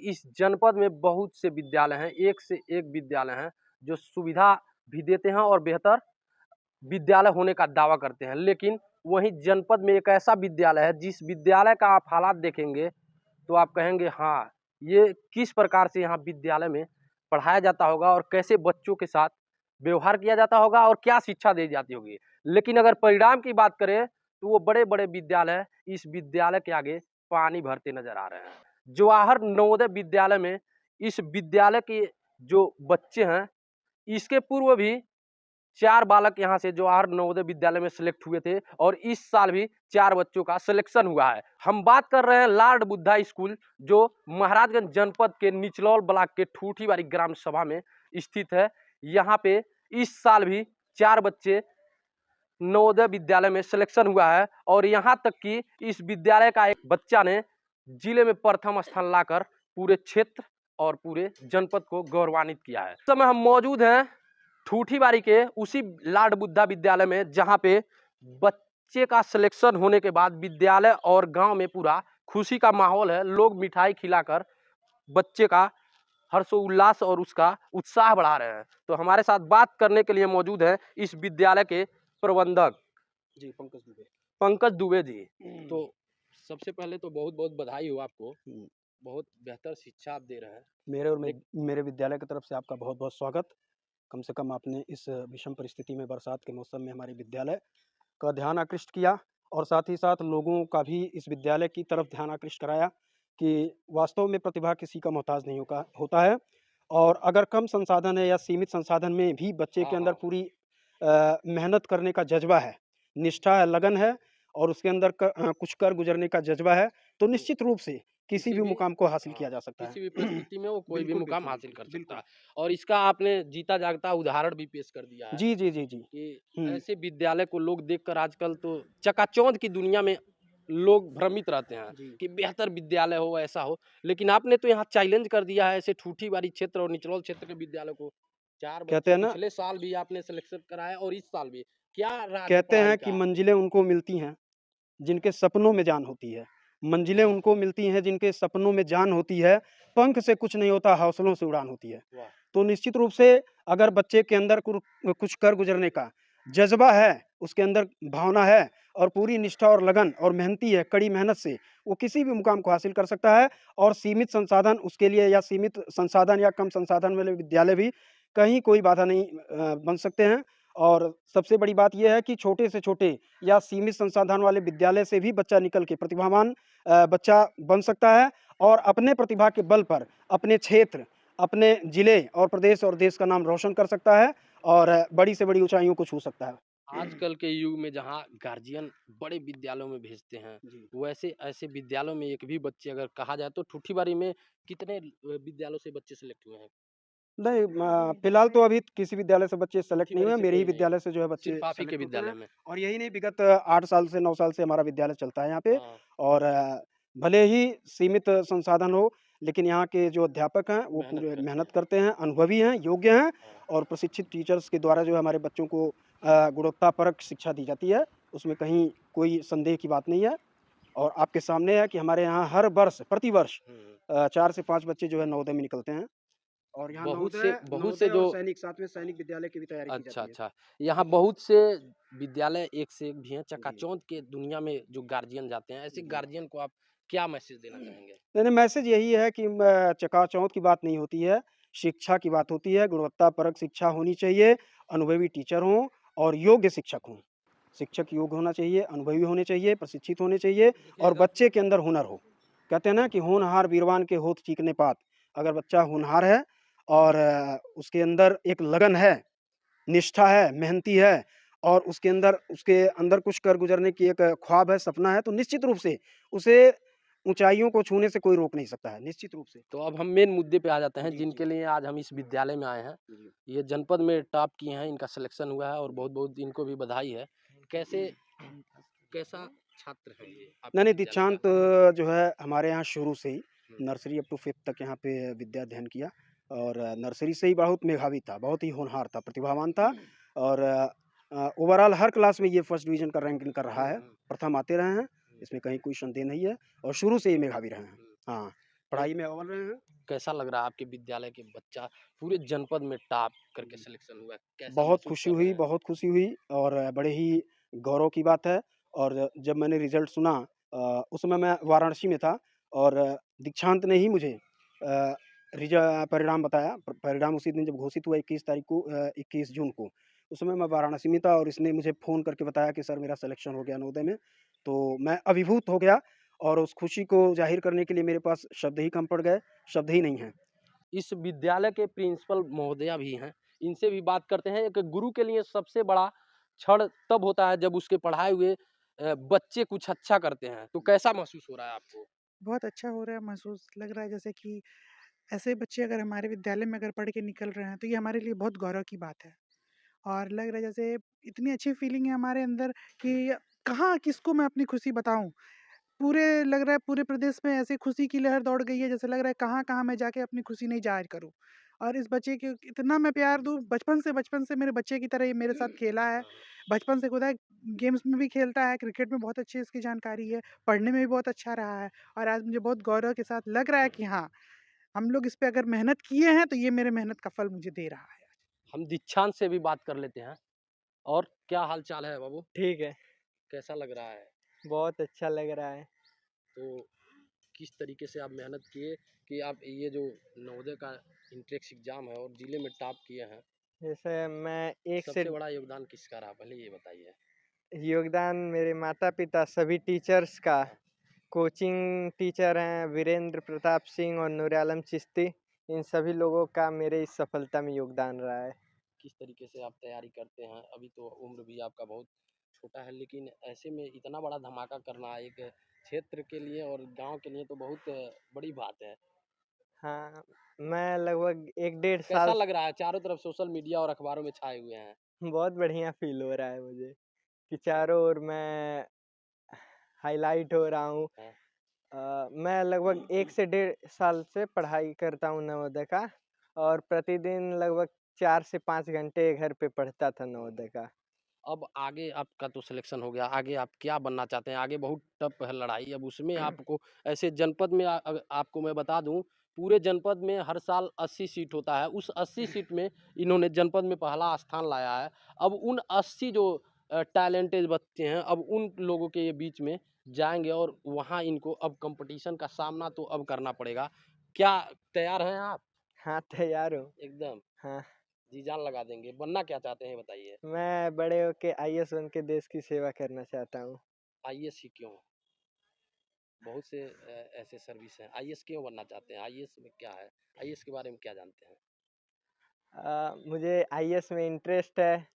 इस जनपद में बहुत से विद्यालय हैं, एक से एक विद्यालय हैं, जो सुविधा भी देते हैं और बेहतर विद्यालय होने का दावा करते हैं। लेकिन वहीं जनपद में एक ऐसा विद्यालय है, जिस विद्यालय का आप हालात देखेंगे तो आप कहेंगे हाँ, ये किस प्रकार से यहाँ विद्यालय में पढ़ाया जाता होगा और कैसे बच्चों के साथ व्यवहार किया जाता होगा और क्या शिक्षा दी जाती होगी। लेकिन अगर परिणाम की बात करें तो वो बड़े-बड़े विद्यालय इस विद्यालय के आगे पानी भरते नजर आ रहे हैं। जवाहर नवोदय विद्यालय में इस विद्यालय के जो बच्चे हैं, इसके पूर्व भी 4 बालक यहाँ से जवाहर नवोदय विद्यालय में सिलेक्ट हुए थे और इस साल भी 4 बच्चों का सिलेक्शन हुआ है। हम बात कर रहे हैं लॉर्ड बुद्धा स्कूल, जो महाराजगंज जनपद के निचलौल ब्लॉक के ठूठीवारी ग्राम सभा में स्थित है। यहाँ पे इस साल भी 4 बच्चे नवोदय विद्यालय में सिलेक्शन हुआ है और यहाँ तक कि इस विद्यालय का एक बच्चा ने जिले में प्रथम स्थान लाकर पूरे क्षेत्र और पूरे जनपद को गौरवान्वित किया है। इस समय हम मौजूद हैं ठूठीवारी के उसी लॉर्ड बुद्धा विद्यालय में, जहाँ पे बच्चे का सिलेक्शन होने के बाद विद्यालय और गांव में पूरा खुशी का माहौल है। लोग मिठाई खिलाकर बच्चे का हर्षोल्लास और उसका उत्साह बढ़ा रहे हैं। तो हमारे साथ बात करने के लिए मौजूद है इस विद्यालय के प्रबंधक जी, पंकज दुबे जी। तो सबसे पहले तो बहुत बहुत बधाई हो आपको, बहुत बेहतर शिक्षा आप दे रहे हैं। मेरे विद्यालय की तरफ से आपका बहुत-बहुत स्वागत। कम से कम आपने इस विषम परिस्थिति में बरसात के मौसम में हमारे विद्यालय का ध्यान आकृष्ट किया और साथ ही साथ लोगों का भी इस विद्यालय की तरफ ध्यान आकृष्ट कराया कि वास्तव में प्रतिभा किसी का मोहताज नहीं होता है और अगर कम संसाधन है या सीमित संसाधन में भी बच्चे के अंदर पूरी मेहनत करने का जज़्बा है, निष्ठा है, लगन है और उसके अंदर कुछ कर गुजरने का जज़्बा है, तो निश्चित रूप से किसी भी मुकाम को हासिल किया जा सकता है। किसी भी परिस्थिति में वो कोई भी बिल्कुल, मुकाम बिल्कुल, हासिल कर सकता बिल्कुल। है और इसका आपने जीता जागता उदाहरण भी पेश कर दिया है जी, जी, जी, जी। कि हुँ। ऐसे विद्यालय को लोग देखकर आजकल तो चकाचौंध की दुनिया में लोग भ्रमित रहते हैं जी। कि बेहतर विद्यालय हो, ऐसा हो। लेकिन आपने तो यहाँ चैलेंज कर दिया है ऐसे ठूठीवारी क्षेत्र और निचलौल क्षेत्र के विद्यालय को। 4 कहते बच्चे हैं ना पिछले साल भी आपने सिलेक्शन कराया और इस साल भी। क्या राज है कहते पढ़ाई हैं कि का? मंजिलें उनको मिलती हैं, जिनके सपनों में जान होती है। मंजिलें उनको मिलती हैं जिनके सपनों में जान होती है, पंख से कुछ नहीं होता, हौसलों से उड़ान होती है। वाह! तो निश्चित रूप से अगर बच्चे के अंदर कुछ कर गुज़रने का जज़्बा है, उसके अंदर भावना है और पूरी निष्ठा और लगन और मेहनती है, कड़ी मेहनत से वो किसी भी मुकाम को हासिल कर सकता है और सीमित संसाधन उसके लिए या सीमित संसाधन या कम संसाधन वाले विद्यालय भी कहीं कोई बाधा नहीं बन सकते हैं। और सबसे बड़ी बात ये है कि छोटे से छोटे या सीमित संसाधन वाले विद्यालय से भी बच्चा निकल के प्रतिभावान बच्चा बन सकता है और अपने प्रतिभा के बल पर अपने क्षेत्र, अपने जिले और प्रदेश और देश का नाम रोशन कर सकता है और बड़ी से बड़ी ऊँचाइयों को छू सकता है। आजकल के युग में जहाँ गार्जियन बड़े विद्यालयों में भेजते हैं, जी। वैसे ऐसे विद्यालयों में एक भी बच्चे अगर कहा जाए तो ठूठीवारी में कितने विद्यालयों से बच्चे सिलेक्ट हुए हैं? नहीं फिलहाल तो अभी किसी विद्यालय से बच्चे सेलेक्ट नहीं ठूठीवारी हुए, से मेरे ही कोई नहीं है, विद्यालय से जो है बच्चे सिर्फ आप ही के सेलेक्ट होते विद्यालय हैं में। और यही नहीं विगत 8 साल से 9 साल से हमारा विद्यालय चलता है यहाँ पे हाँ, और भले ही सीमित संसाधन हो, लेकिन यहाँ के जो अध्यापक हैं वो मेहनत पूरे करते मेहनत हैं। करते हैं, अनुभवी हैं, योग्य हैं हाँ, और प्रशिक्षित टीचर्स के द्वारा जो है हमारे बच्चों को गुणवत्तापरक शिक्षा दी जाती है, उसमें कहीं कोई संदेह की बात नहीं है और आपके सामने है कि हमारे यहाँ हर वर्ष प्रतिवर्ष हुँ। 4 से 5 बच्चे जो है नवोदय में निकलते हैं। और यहाँ नवोदय बहुत से नवोदय जो और सैनिक 7वें सैनिक विद्यालय की भी तैयारी की अच्छा, जाती है। अच्छा। यहाँ बहुत से विद्यालय एक से एक भी हैं, जी, चकाचौंध के दुनिया में जो गार्जियन जाते हैं, ऐसे जी। गार्जियन को आप क्या मैसेज देना चाहेंगे? नहीं, नहीं मैसेज यही है कि चकाचौंध की बात नहीं होती है, शिक्षा की बात होती है, गुणवत्तापरक शिक्षा होनी चाहिए, अनुभवी टीचर हों और योग्य शिक्षक हों। शिक्षक योग्य होना चाहिए, अनुभवी होने चाहिए, प्रशिक्षित होने चाहिए और बच्चे के अंदर हुनर हो। कहते हैं ना कि होनहार बीरवान के होत चीकने पात। अगर बच्चा होनहार है और उसके अंदर एक लगन है, निष्ठा है, मेहनती है और उसके अंदर कुछ कर गुज़रने की एक ख्वाब है, सपना है, तो निश्चित रूप से उसे ऊँचाइयों को छूने से कोई रोक नहीं सकता है, निश्चित रूप से। तो अब हम मेन मुद्दे पे आ जाते हैं, जी, जी। जिनके लिए आज हम इस विद्यालय में आए हैं। जी। ये जनपद में टॉप किए हैं, इनका सिलेक्शन हुआ है और बहुत-बहुत इनको भी बधाई है। कैसे कैसा छात्र है ये नहीं, आपके नहीं विद्यालय दीक्षांत का? जो है हमारे यहाँ शुरू से ही हुँ, नर्सरी अप टू 5th तक यहाँ पे विद्या अध्ययन किया और नर्सरी से ही बहुत मेधावी था, बहुत ही होनहार था, प्रतिभावान था और ओवरऑल हर क्लास में ये फर्स्ट डिवीज़न का रैंकिंग कर रहा हुँ, है, हुँ, प्रथम आते रहे हैं, इसमें कहीं कोई संदेह नहीं है और शुरू से ही मेधावी रहे हैं। हुँ। हाँ, पढ़ाई में अव्वल रहे हैं। कैसा लग रहा है आपके विद्यालय के बच्चा पूरे जनपद में टॉप करके सिलेक्शन हुआ है? कैसा बहुत महसूस खुशी कर रहे हुई, हैं? बहुत खुशी हुई और बड़े ही गौरव की बात है। और जब मैंने रिज़ल्ट सुना उस समय मैं वाराणसी में था और दीक्षांत ने ही मुझे परिणाम बताया। परिणाम उसी दिन जब घोषित हुआ 21 तारीख को 21 जून को। उस समय मैं वाराणसी में था और इसने मुझे फ़ोन करके बताया कि सर मेरा सिलेक्शन हो गया नवोदय में। तो मैं अभिभूत हो गया और उस खुशी को ज़ाहिर करने के लिए मेरे पास शब्द ही कम पड़ गए, शब्द ही नहीं हैं। इस विद्यालय के प्रिंसिपल महोदया भी हैं, इनसे भी बात करते हैं। एक गुरु के लिए सबसे बड़ा क्षण तब होता है जब उसके पढ़ाए हुए बच्चे कुछ अच्छा करते हैं। तो कैसा महसूस हो रहा है आपको? बहुत अच्छा हो रहा है, महसूस लग रहा है जैसे कि ऐसे बच्चे अगर हमारे विद्यालय में अगर पढ़ के निकल रहे हैं, तो ये हमारे लिए बहुत गौरव की बात है। और लग रहा है जैसे इतनी अच्छी फीलिंग है हमारे अंदर कि कहाँ किसको मैं अपनी खुशी बताऊँ। पूरे लग रहा है पूरे प्रदेश में ऐसी खुशी की लहर दौड़ गई है, जैसे लग रहा है कहाँ-कहाँ मैं जाके अपनी खुशी नहीं ज़ाहिर करूँ। और इस बच्चे को इतना मैं प्यार दूँ, बचपन से मेरे बच्चे की तरह ये मेरे साथ खेला है। बचपन से खुद है, गेम्स में भी खेलता है, क्रिकेट में बहुत अच्छी इसकी जानकारी है, पढ़ने में भी बहुत अच्छा रहा है। और आज मुझे बहुत गौरव के साथ लग रहा है कि हाँ, हम लोग इस पे अगर मेहनत किए हैं, तो ये मेरे मेहनत का फल मुझे दे रहा है। हम दीक्षांत से भी बात कर लेते हैं। और क्या हाल-चाल है बाबू? ठीक है, कैसा लग रहा है? बहुत अच्छा लग रहा है। तो किस तरीके से आप मेहनत किए कि आप ये जो नवोदय का इंट्रेंस एग्ज़ाम है और जिले में टॉप किए हैं? जैसे मैं 1 से सबसे बड़ा योगदान किसका रहा? पहले ये बताइए। योगदान मेरे माता-पिता सभी टीचर्स का, कोचिंग टीचर हैं वीरेंद्र प्रताप सिंह और नूर आलम चिश्ती, इन सभी लोगों का मेरे इस सफलता में योगदान रहा है। किस तरीके से आप तैयारी करते हैं? अभी तो उम्र भी आपका बहुत छोटा है, लेकिन ऐसे में इतना बड़ा धमाका करना एक क्षेत्र के लिए और गाँव के लिए तो बहुत बड़ी बात है। हाँ, मैं लगभग 1 डेढ़ कैसा साल लग रहा है? चारों तरफ सोशल मीडिया और अखबारों में छाए हुए हैं। बहुत बढ़िया फ़ील हो रहा है मुझे कि चारों ओर मैं हाइलाइट हो रहा हूँ। हाँ। मैं लगभग 1 से डेढ़ साल से पढ़ाई करता हूँ नवोदय का और प्रतिदिन लगभग 4 से 5 घंटे घर पे पढ़ता था नवोदय का। अब आगे आपका तो सिलेक्शन हो गया, आगे आप क्या बनना चाहते हैं? आगे बहुत टफ है लड़ाई, अब उसमें आपको ऐसे जनपद में आपको मैं बता दूँ, पूरे जनपद में हर साल 80 सीट होता है, उस 80 सीट में इन्होंने जनपद में पहला स्थान लाया है। अब उन 80 जो टैलेंटेड बच्चे हैं, अब उन लोगों के ये बीच में जाएँगे और वहाँ इनको अब कॉम्पिटिशन का सामना तो अब करना पड़ेगा। क्या तैयार हैं आप? हाँ, तैयार हूँ। एकदम, हाँ, जी जान लगा देंगे। बनना क्या चाहते हैं, बताइए? मैं बड़े होके आईएएस बन के देश की सेवा करना चाहता हूँ। आईएएस ही क्यों? बहुत से ऐसे सर्विस हैं। आईएएस क्यों बनना चाहते हैं? आईएएस में क्या है? आईएएस के बारे में क्या जानते हैं? मुझे आईएएस में इंटरेस्ट है।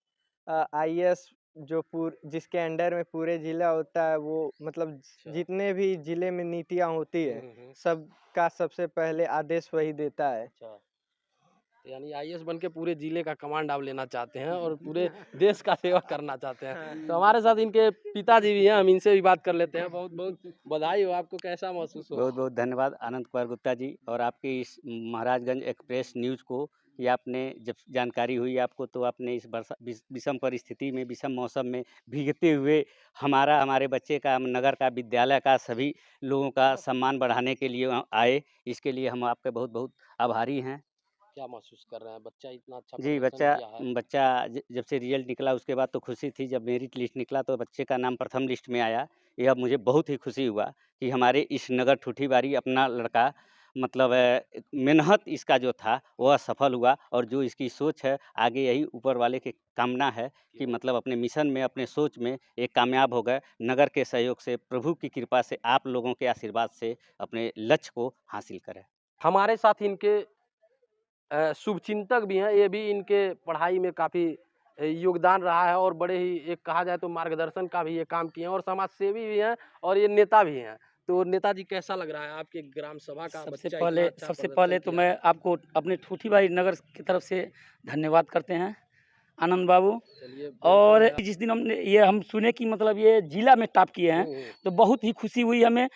आईएएस जो जिसके अंडर में पूरे ज़िला होता है वो मतलब अच्छा। जितने भी ज़िले में नीतियाँ होती है, हुँ। सबका सबसे पहले आदेश वही देता है। अच्छा, तो यानी आईएएस बन के पूरे ज़िले का कमांड आप लेना चाहते हैं और पूरे देश का सेवा करना चाहते हैं। हाँ। तो हमारे साथ इनके पिताजी भी हैं, हम इनसे भी बात कर लेते हैं। बहुत-बहुत बधाई हो, आपको कैसा महसूस हो? बहुत बहुत धन्यवाद आनंद कुमार गुप्ता जी और आपके इस महाराजगंज एक्सप्रेस न्यूज़ को कि आपने जब जानकारी हुई आपको तो आपने इस विषम परिस्थिति में विषम मौसम में भीगते हुए हमारे बच्चे का नगर का विद्यालय का सभी लोगों का सम्मान बढ़ाने के लिए आए। इसके लिए हम आपके बहुत बहुत आभारी हैं। क्या महसूस कर रहे हैं? बच्चा इतना अच्छा जी, प्रदर्शन किया है। बच्चा जब से रिज़ल्ट निकला उसके बाद तो खुशी थी, जब मेरिट लिस्ट निकला तो बच्चे का नाम प्रथम लिस्ट में आया। यह मुझे बहुत ही खुशी हुआ कि हमारे इस नगर ठूठीवारी अपना लड़का मतलब मेहनत इसका जो था वह सफल हुआ और जो इसकी सोच है आगे यही ऊपर वाले की कामना है कि मतलब अपने मिशन में, अपने सोच में एक कामयाब हो गए। नगर के सहयोग से, प्रभु की कृपा से, आप लोगों के आशीर्वाद से अपने लक्ष्य को हासिल करें। हमारे साथ इनके शुभचिंतक भी हैं, ये भी इनके पढ़ाई में काफ़ी योगदान रहा है और बड़े ही एक कहा जाए तो मार्गदर्शन का भी ये काम किए हैं और समाज सेवी भी हैं और ये नेता भी हैं। तो नेताजी कैसा लग रहा है आपके ग्राम सभा का बच्चा इतना अच्छा सबसे प्रदर्शन पहले तो किया मैं है? आपको अपने ठूठीबाई नगर की तरफ से धन्यवाद करते हैं आनंद बाबू। चलिए और वेलकम है। जिस दिन हम सुने कि मतलब ये जिला में टॉप किए हैं हुँ। तो बहुत ही खुशी हुई हमें।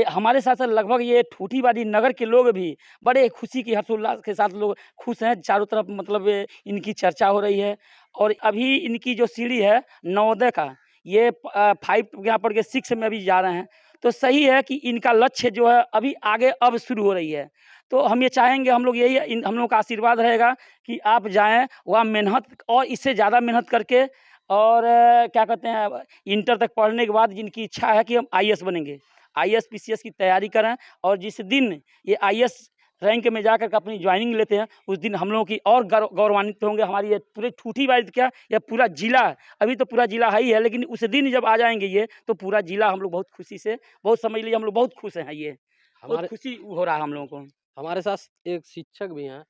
हमारे साथ साथ लगभग ये ठूठीवाड़ी नगर के लोग भी बड़े खुशी की हर्षोल्लास के साथ लोग खुश हैं। चारों तरफ मतलब इनकी चर्चा हो रही है और अभी इनकी जो सीढ़ी है नवोदय का ये 5 यहाँ पढ़ के 6 में अभी जा रहे हैं। तो सही है कि इनका लक्ष्य जो है अभी आगे अब शुरू हो रही है। तो हम ये चाहेंगे, हम लोग यही हम लोगों का आशीर्वाद रहेगा कि आप जाएँ वहाँ मेहनत और इससे ज़्यादा मेहनत करके और क्या कहते हैं इंटर तक पढ़ने के बाद जिनकी इच्छा है कि हम आईएएस बनेंगे, आईएएस पीसीएस की तैयारी करें और जिस दिन ये आईएएस रैंक में जाकर के अपनी ज्वाइनिंग लेते हैं उस दिन हम लोगों की और गौरवान्वित होंगे। हमारी ये पूरे ठूठीवाड़ी क्या या पूरा जिला, अभी तो पूरा जिला है ही है, लेकिन उस दिन जब आ जाएंगे ये तो पूरा जिला हम लोग बहुत खुशी से, बहुत समझ लीजिए हम लोग बहुत खुश हैं। ये बहुत हमारे खुशी हो रहा है हम लोगों को। हमारे साथ एक शिक्षक भी हैं,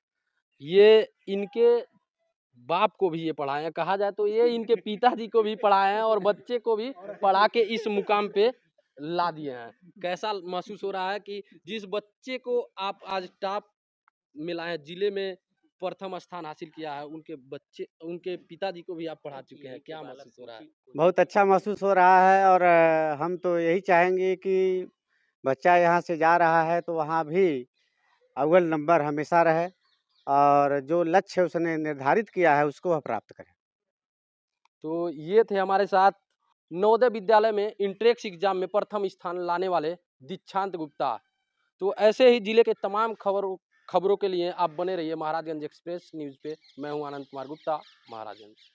ये इनके बाप को भी ये पढ़ाए हैं, कहा जाए तो ये इनके पिताजी को भी पढ़ाए हैं और बच्चे को भी पढ़ा के इस मुकाम पे ला दिए हैं। कैसा महसूस हो रहा है कि जिस बच्चे को आप आज टॉप मिला है, जिले में प्रथम स्थान हासिल किया है, उनके पिताजी को भी आप पढ़ा चुके हैं, क्या महसूस हो रहा है? बहुत अच्छा महसूस हो रहा है और हम तो यही चाहेंगे कि बच्चा यहाँ से जा रहा है तो वहाँ भी अव्वल नंबर हमेशा रहे और जो लक्ष्य उसने निर्धारित किया है उसको वह प्राप्त करे। तो ये थे हमारे साथ नवोदय विद्यालय में इंट्रेंस एग्जाम में प्रथम स्थान लाने वाले दीक्षांत गुप्ता। तो ऐसे ही जिले के तमाम खबरों के लिए आप बने रहिए महाराजगंज एक्सप्रेस न्यूज़ पे। मैं हूं आनंद कुमार गुप्ता, महाराजगंज।